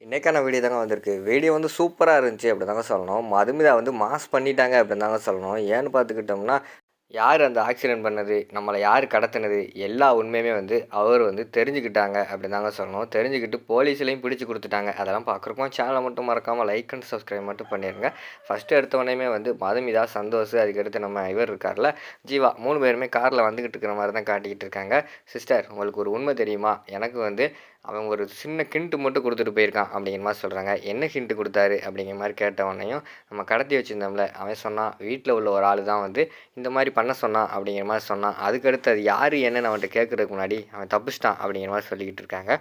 இன்னைக்கான வீடியோ தாங்க வந்திருக்கு. வீடியோ வந்து சூப்பரா இருந்துச்சு அப்படி தாங்க சொல்லணும். மதுமிதா வந்து மாஸ் பண்ணிட்டாங்க அப்படின்னு தாங்க சொல்லணும். ஏன்னு பார்த்துக்கிட்டோம்னா, யார் அந்த ஆக்சிடென்ட் பண்ணது, நம்மள யார் கடத்துனது, எல்லா உண்மையுமே வந்து அவர் வந்து தெரிஞ்சுக்கிட்டாங்க அப்படின்னு தாங்க சொல்லணும். தெரிஞ்சுக்கிட்டு போலீஸ்லயும் பிடிச்சு குடுத்துட்டாங்க. அதெல்லாம் பார்க்குறப்போ சேனலை மட்டும் மறக்காம லைக் அண்ட் சப்ஸ்கிரைப் மட்டும் பண்ணிருங்க. ஃபர்ஸ்ட் எடுத்தோனேயுமே வந்து மதுமிதா, சந்தோஷ் அதுக்கடுத்து நம்ம இவர் இருக்கார்ல, ஜீவா 3 பேருமே கார்ல வந்துகிட்டு இருக்கிற மாரி தான் காட்டிக்கிட்டு இருக்காங்க. சிஸ்டர் உங்களுக்கு ஒரு உண்மை தெரியுமா? எனக்கு வந்து அவன் ஒரு சின்ன ஹிண்ட் மட்டும் குடுத்துட்டு போயிருக்கான் அப்படிங்கிற மாரி சொல்றாங்க. என்ன ஹிண்ட் குடுத்தாரு? அப்படிங்கிற மாரி கேட்ட உடனேயும், நம்ம கடத்தி வச்சிருந்தோம்ல, அவன் சொன்னான், வீட்ல உள்ள ஒரு ஆளு தான் வந்து இந்த மாரி பண்ண சொன்னான் அப்படிங்கிற மாரி சொன்னான். அதுக்கடுத்து அது யாரு என்னன்னு அவன்ட்ட கேட்கறதுக்கு முன்னாடி அவன் தப்பிச்சிட்டான் அப்படிங்கிற மாரி சொல்லிக்கிட்டு இருக்காங்க.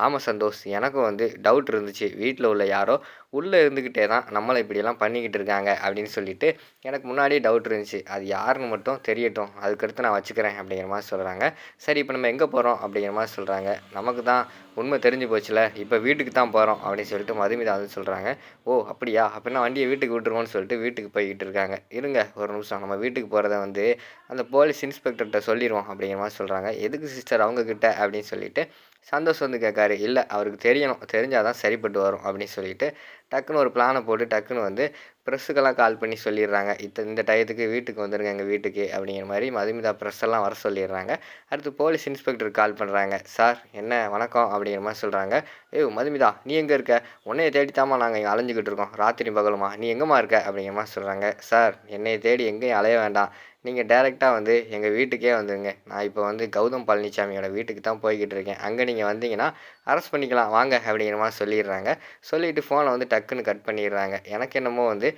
ஆமா சந்தோஷ், எனக்கும் வந்து டவுட் இருந்துச்சு. வீட்ல உள்ள யாரோ உள்ள இருந்துக்கிட்டே தான் நம்மள இப்படியெல்லாம் பண்ணிக்கிட்டு இருக்காங்க அப்படின்னு சொல்லிட்டு எனக்கு முன்னாடியே டவுட் இருந்துச்சு. அது யாருன்னு மட்டும் தெரியட்டும். அதுக்கடுத்து நான் வச்சுக்கிறேன் அப்படிங்கிற மாரி சொல்றாங்க. சரி இப்ப நம்ம எங்க போறோம்? அப்படிங்கிற மாரி சொல்றாங்க. நமக்கு தான் உண்மை தெரிஞ்சு போச்சுல. இப்ப வீட்டுக்கு தான் போறோம் அப்படின்னு சொல்லிட்டு மதுமிதா வந்து சொல்றாங்க. ஓ! அப்படியா? அப்படின்னா வண்டிய வீட்டுக்கு விட்டுருவோம்னு சொல்லிட்டு வீட்டுக்கு போய்க்கிட்டு இருக்காங்க. இருங்க ஒரு நிமிஷம். நம்ம வீட்டுக்கு போறத வந்து அந்த போலீஸ் இன்ஸ்பெக்டர்ட்ட சொல்லிருவோம் அப்படிங்கிற மாரி சொல்றாங்க. எதுக்கு சிஸ்டர் அவங்க கிட்ட அப்படின்னு சொல்லிட்டு சந்தோஷ் வந்து கேட்காரு. இல்ல அவருக்கு தெரியணும். தெரிஞ்சா தான் சரிப்பட்டு வரும் அப்படின்னு சொல்லிட்டு டக்குனு ஒரு பிளான போட்டு டக்குனு வந்து பிரஸ்ஸுக்கெல்லாம் கால் பண்ணி சொல்லிடுறாங்க. இந்த டயத்துக்கு வீட்டுக்கு வந்துருங்க எங்க வீட்டுக்கு அப்படிங்கிற மாரி மதுமிதா பிரஸ் எல்லாம் வர சொல்லிடுறாங்க. அடுத்து போலீஸ் இன்ஸ்பெக்டருக்கு கால் பண்ணுறாங்க. சார் என்ன வணக்கம் அப்படிங்கிற மாதிரி சொல்கிறாங்க. ஏய் மதுமிதா நீ எங்கே இருக்க? உன்னைய தேடித்தாம்மா நாங்கள் இங்கே அலைஞ்சிக்கிட்டு இருக்கோம் ராத்திரி பகலுமா. நீ எங்கேம்மா இருக்க அப்படிங்கிற மாதிரி சொல்கிறாங்க. சார் என்னைய தேடி எங்கேயும் அலைய வேண்டாம். நீங்கள் டேரெக்டாக வந்து எங்கள் வீட்டுக்கே வந்துடுங்க. நான் இப்போ வந்து கௌதம் பழனிசாமியோட வீட்டுக்கு தான் போய்கிட்டு இருக்கேன். அங்கே நீங்கள் வந்தீங்கன்னா அரெஸ்ட் பண்ணிக்கலாம் வாங்க அப்படிங்கிற மாதிரி சொல்லிடுறாங்க. சொல்லிவிட்டு ஃபோனை வந்து டக்குன்னு கட் பண்ணிடுறாங்க. எனக்கு என்னமோ வந்து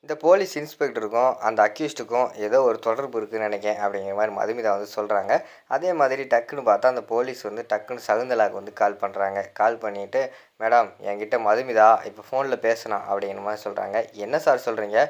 இந்த போலீஸ் இன்ஸ்பெக்டருக்கும் அந்த அக்யூஸ்டுக்கும் ஏதோ ஒரு தொடர்பு இருக்குதுன்னு நினைக்கிறேன் அப்படிங்கிற மாதிரி மதுமிதா வந்து சொல்கிறாங்க. அதே மாதிரி டக்குன்னு பார்த்தா அந்த போலீஸ் வந்து டக்குன்னு சகுந்தலாவுக்கு வந்து கால் பண்ணுறாங்க. கால் பண்ணிவிட்டு மேடம் என்கிட்ட மதுமிதா இப்போ ஃபோனில் பேசினா அப்படிங்கிற மாதிரி சொல்கிறாங்க. என்ன சார் சொல்கிறீங்க?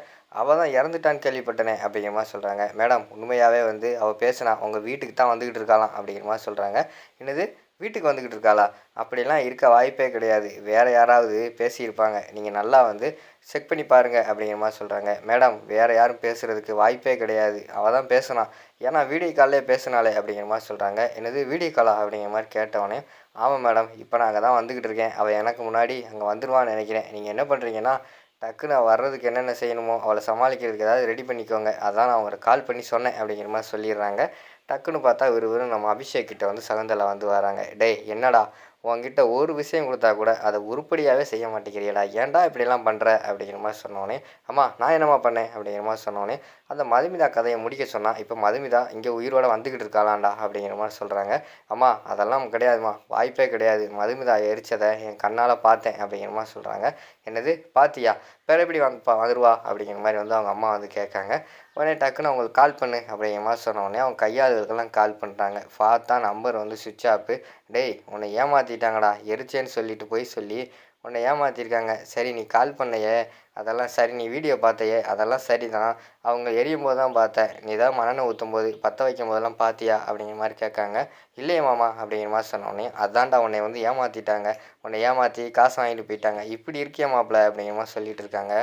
அவள் தான் இறந்துட்டான்னு கேள்விப்பட்டனே அப்படிங்கிற மாதிரி சொல்கிறாங்க. மேடம் உண்மையாகவே வந்து அவள் பேசினா உங்கள் வீட்டுக்கு தான் வந்துக்கிட்டு இருக்காளாம் அப்படிங்கிற மாதிரி சொல்கிறாங்க. என்னது வீட்டுக்கு வந்துக்கிட்டு இருக்காளா? அப்படிலாம் இருக்க வாய்ப்பே கிடையாது. வேறு யாராவது பேசியிருப்பாங்க. நீங்கள் நல்லா வந்து செக் பண்ணி பாருங்கள் அப்படிங்கிற மாதிரி சொல்கிறாங்க. மேடம் வேறு யாரும் பேசுகிறதுக்கு வாய்ப்பே கிடையாது. அவள் தான் பேசுனா. ஏன்னா வீடியோ கால்லே பேசினாலே அப்படிங்கிற மாதிரி சொல்கிறாங்க. என்னது வீடியோ காலா அப்படிங்கிற மாதிரி கேட்டவொடனே ஆமாம் மேடம் இப்போ நான் அங்கே தான் வந்துக்கிட்டு இருக்கேன். அவள் எனக்கு முன்னாடி அங்கே வந்துடுவான்னு நினைக்கிறேன். நீங்கள் என்ன பண்ணுறீங்கன்னா டக்குன்னு அவள் வர்றதுக்கு என்னென்ன செய்யணுமோ அவளை சமாளிக்கிறதுக்கு ஏதாவது ரெடி பண்ணிக்கோங்க. அதான் நான் உங்களுக்கு கால் பண்ணி சொன்னேன் அப்படிங்கிற மாதிரி சொல்லிடுறாங்க. டக்குன்னு பார்த்தா விறுவிறுன்னு நம்ம அபிஷேக் கிட்ட வந்து சகுந்தலா வந்து வராங்க. டேய் என்னடா உன்கிட்ட ஒரு விஷயம் கொடுத்தா கூட அதை உருப்படியாகவே செய்ய மாட்டேங்கிறியடா, ஏன்டா இப்படிலாம் பண்ணுற அப்படிங்கிற மாதிரி சொன்னோடனே அம்மா நான் என்னம்மா பண்ணேன் அப்படிங்கிற மாதிரி சொன்னோடனே அந்த மதுமிதா கதையை முடிக்க சொன்னால் இப்போ மதுமிதா இங்கே உயிரோடு வந்துக்கிட்டு இருக்காளாண்டா அப்படிங்கிற மாதிரி சொல்கிறாங்க. அம்மா அதெல்லாம் கிடையாதும்மா, வாய்ப்பே கிடையாது. மதுமிதா எரிச்சதை என் கண்ணால் பார்த்தேன் அப்படிங்கிற மாதிரி சொல்கிறாங்க. என்னது பார்த்தியா? வேறு எப்படி வந்துடுவா அப்படிங்கிற மாதிரி வந்து அவங்க அம்மா வந்து கேட்காங்க. உடனே டக்குன்னு அவங்களுக்கு கால் பண்ணு அப்படிங்கிற மாதிரி சொன்னோடனே அவங்க கையாளுகளுக்கெல்லாம் கால் பண்ணுறாங்க. பார்த்தா நம்பர் வந்து சுவிட்ச் ஆஃபு. டேய் உன்னை ஏமாற்றிட்டாங்கடா, எரிச்சேன்னு சொல்லிட்டு போய் சொல்லி உன்னை ஏமாற்றிருக்காங்க. சரி நீ கால் பண்ணையே அதெல்லாம் சரி, நீ வீடியோ பார்த்தையே அதெல்லாம் சரி தான். அவங்க எரியும் போது தான் பார்த்தேன். நீ தான் மண்ணெண்ணெய் ஊற்றும் போது பற்ற வைக்கும் போதெல்லாம் பார்த்தியா அப்படிங்கிற மாதிரி கேட்காங்க. இல்லையே மாமா அப்படிங்கிற மாதிரி சொன்னோடனே அதான்டா உன்னை வந்து ஏமாற்றிட்டாங்க. உன்னை ஏமாற்றி காசு வாங்கிட்டு போயிட்டாங்க. இப்படி இருக்கியா மாப்பிள்ள அப்படிங்கிற மாதிரி சொல்லிட்டு இருக்காங்க.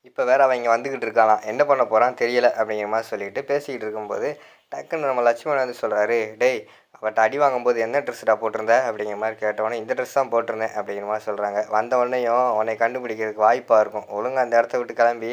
இப்போ வேறு அவன் இங்கே வந்துக்கிட்டு இருக்காளாம். என்ன பண்ண போகிறான்னு தெரியல அப்படிங்கிற மாதிரி சொல்லிட்டு பேசிக்கிட்டு இருக்கும்போது டக்குன்னு நம்ம லட்சுமணன் வந்து சொல்கிறாரு. டேய் அவட்ட அடி வாங்கும்போது என்ன ட்ரெஸ்ஸுடா போட்டிருந்த அப்படிங்கிற மாதிரி கேட்டவொடனே இந்த ட்ரெஸ் தான் போட்டிருந்தேன் அப்படிங்கிற மாதிரி சொல்கிறாங்க. வந்த உடனேயும் உன்னை கண்டுபிடிக்கிறதுக்கு வாய்ப்பாக இருக்கும். ஒழுங்காக அந்த இடத்த விட்டு கிளம்பி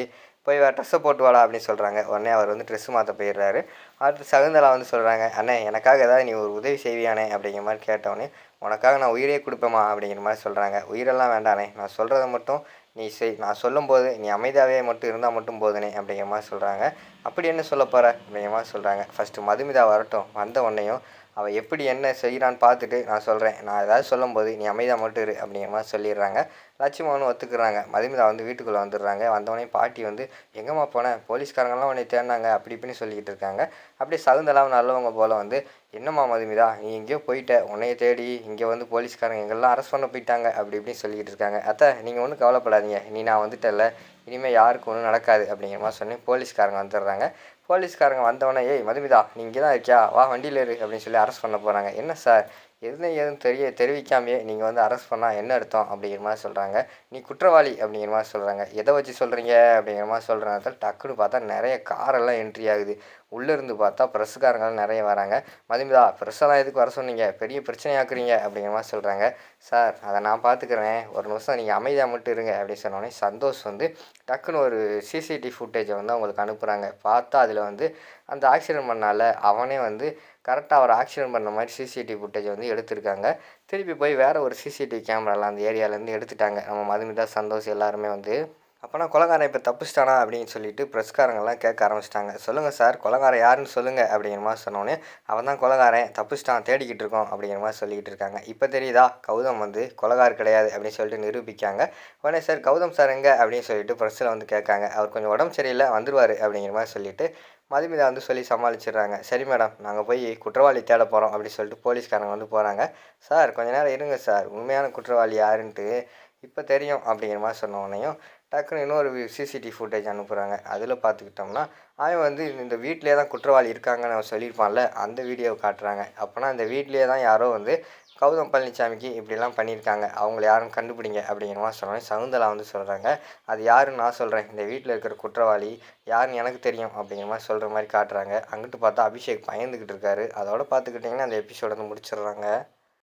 போய் வேறு ட்ரெஸ்ஸை போட்டு வாடா அப்படின்னு சொல்கிறாங்க. உடனே அவர் வந்து ட்ரெஸ்ஸு மாற்ற போயிடுறாரு. அடுத்து சகுந்தலா வந்து சொல்கிறாங்க. அண்ணே எனக்காக ஏதாவது நீ ஒரு உதவி செய்வியானே அப்படிங்கிற மாதிரி கேட்டவொடனே உனக்காக நான் உயிரே கொடுப்பேம்மா அப்படிங்கிற மாதிரி சொல்கிறாங்க. உயிரெல்லாம் வேண்டானே, நான் சொல்கிறத மட்டும் நீ செய். நான் சொல்லும்போது நீ அமைதியாகவே மட்டும் இருந்தால் மட்டும் போதுனே அப்படிங்கிற மாதிரி சொல்கிறாங்க. அப்படி என்ன சொல்ல போகிற அப்படிங்கிற மாதிரி சொல்கிறாங்க. ஃபஸ்ட்டு மதுமிதா வரட்டும். வந்த உடனேயும் அவள் எப்படி என்ன செய்கிறான்னு பார்த்துட்டு நான் சொல்கிறேன். நான் ஏதாவது சொல்லும்போது நீ அமைதியாக மட்டும் இரு அப்படிங்கிற மாதிரி சொல்லிடுறாங்க. லட்சுமணனும் ஒத்துக்குறாங்க. மதுமிதா வந்து வீட்டுக்குள்ளே வந்துடுறாங்க. வந்தவொடனே பாட்டி வந்து எங்கேம்மா போனேன், போலீஸ்காரங்கெல்லாம் உன்னை தேடினாங்க அப்படி இப்படின்னு சொல்லிக்கிட்டு இருக்காங்க. அப்படியே சகுந்தலாவும் நல்லவங்க போல் வந்து என்னம்மா மதுமிதா நீ எங்கேயோ போயிட்ட, உன்னைய தேடி இங்கே வந்து போலீஸ்காரங்க எங்கெல்லாம் அரெஸ்ட் பண்ண போயிட்டாங்க அப்படி இப்படின்னு சொல்லிக்கிட்டு இருக்காங்க. அத்தை நீங்கள் ஒன்றும் கவலைப்படாதீங்க, நீ நான் வந்துட்டல, இனிமேல் யாருக்கும் ஒன்றும் நடக்காது அப்படிங்கிற மாதிரி சொன்னேன். போலீஸ்காரங்க வந்துடுறாங்க. போலீஸ்காரங்க வந்தவொடனே ஏய் மதுமிதா நீ இங்கே தான் இருக்கியா, வா வண்டியில் இரு அப்படின்னு சொல்லி அரெஸ்ட் பண்ண போகிறாங்க. என்ன சார் எதுவும் எதுவும் தெரிவிக்காமையே நீங்கள் வந்து அரெஸ்ட் பண்ணால் என்ன அர்த்தம் அப்படிங்கிற மாதிரி சொல்கிறாங்க. நீ குற்றவாளி அப்படிங்கிற மாதிரி சொல்கிறாங்க. எதை வச்சு சொல்கிறீங்க அப்படிங்கிற மாதிரி சொல்கிற நேரத்தில் டக்குன்னு பார்த்தா நிறைய காரெல்லாம் என்ட்ரி ஆகுது. உள்ளேருந்து பார்த்தா ப்ரெஸ்ஸுக்காரங்கலாம் நிறைய வராங்க. மதுமிதா ப்ரெஸ்ஸெல்லாம் எதுக்கு வர சொன்னீங்க? பெரிய பிரச்சனையாக்குறீங்க அப்படிங்கிற மாதிரி சொல்கிறாங்க. சார் அதை நான் பார்த்துக்கிறேன், ஒரு நிமிஷம் நீங்கள் அமைதியாக மட்டும் இருங்க அப்படின்னு சொன்னோடனே சந்தோஷ் வந்து டக்குன்னு ஒரு சிசிடிவி ஃபுட்டேஜை வந்து அவங்களுக்கு அனுப்புகிறாங்க. பார்த்தா அதில் வந்து அந்த ஆக்சிடென்ட் பண்ணால அவனே வந்து கரெக்டாக அவர் ஆக்சிடென்ட் பண்ண மாதிரி சிசிடிவி ஃபுட்டேஜை வந்து எடுத்திருக்காங்க. திருப்பி போய் வேறு ஒரு சிசிடிவி கேமராலாம் அந்த ஏரியாவிலேருந்து எடுத்துட்டாங்க. நம்ம மதுமிதா, சந்தோஷ் எல்லாருமே வந்து அப்போனா கொலைகாரன் இப்போ தப்பிச்சிட்டானா அப்படின்னு சொல்லிட்டு ப்ரெஸ்காரங்கெல்லாம் கேட்க ஆரம்பிச்சிட்டாங்க. சொல்லுங்கள் சார், கொலைகாரன் யாருன்னு சொல்லுங்கள் அப்படிங்கிற மாதிரி சொன்னோன்னே அவன் தான் கொலைகாரன், தப்பிச்சிட்டான், தேடிக்கிட்டு இருக்கோம் அப்படிங்கிற மாதிரி சொல்லிக்கிட்டு இருக்காங்க. இப்போ தெரியுதா கௌதம் வந்து கொலைகார் கிடையாது அப்படின்னு சொல்லிட்டு நிரூபிக்காங்க. உடனே சார் கௌதம் சார் எங்கே அப்படின்னு சொல்லிட்டு ப்ரெஸ்ஸில் வந்து கேட்காங்க. அவர் கொஞ்சம் உடம்பு சரியில்லை, வந்துடுவார் அப்படிங்கிற மாதிரி சொல்லிட்டு மதுமிதா வந்து சொல்லி சமாளிச்சிடுறாங்க. சரி மேடம், நாங்கள் போய் குற்றவாளி தேட போகிறோம் அப்படின்னு சொல்லிட்டு போலீஸ்காரங்க வந்து போகிறாங்க. சார் கொஞ்ச நேரம் இருங்க சார், உண்மையான குற்றவாளி யாருன்ட்டு இப்போ தெரியும் அப்படிங்கிற மாதிரி சொன்ன உடனேயும் டக்குன்னு இன்னொரு சிசிடிவி ஃபுட்டேஜ் அனுப்புகிறாங்க. அதில் பார்த்துக்கிட்டோம்னா அவன் வந்து இந்த வீட்டிலே தான் குற்றவாளி இருக்காங்கன்னு அவன் சொல்லியிருப்பான்ல, அந்த வீடியோவை காட்டுறாங்க. அப்போனா இந்த வீட்டிலே தான் யாரோ வந்து கௌதம் பழனிசாமிக்கு இப்படிலாம் பண்ணியிருக்காங்க, அவங்கள யாரும் கண்டுபிடிங்க அப்படிங்கிற மாதிரி சொன்னோன்னே சகுந்தலா வந்து சொல்கிறாங்க. அது யாருன்னு நான் சொல்கிறேன், இந்த வீட்டில் இருக்கிற குற்றவாளி யாருன்னு எனக்கு தெரியும் அப்படிங்கிற மாதிரி சொல்கிற மாதிரி காட்டுறாங்க. அங்கிட்டு பார்த்தா அபிஷேக் பயந்துக்கிட்டு இருக்காரு. அதோட பார்த்துக்கிட்டிங்கன்னா அந்த எபிசோட வந்து முடிச்சிடுறாங்க.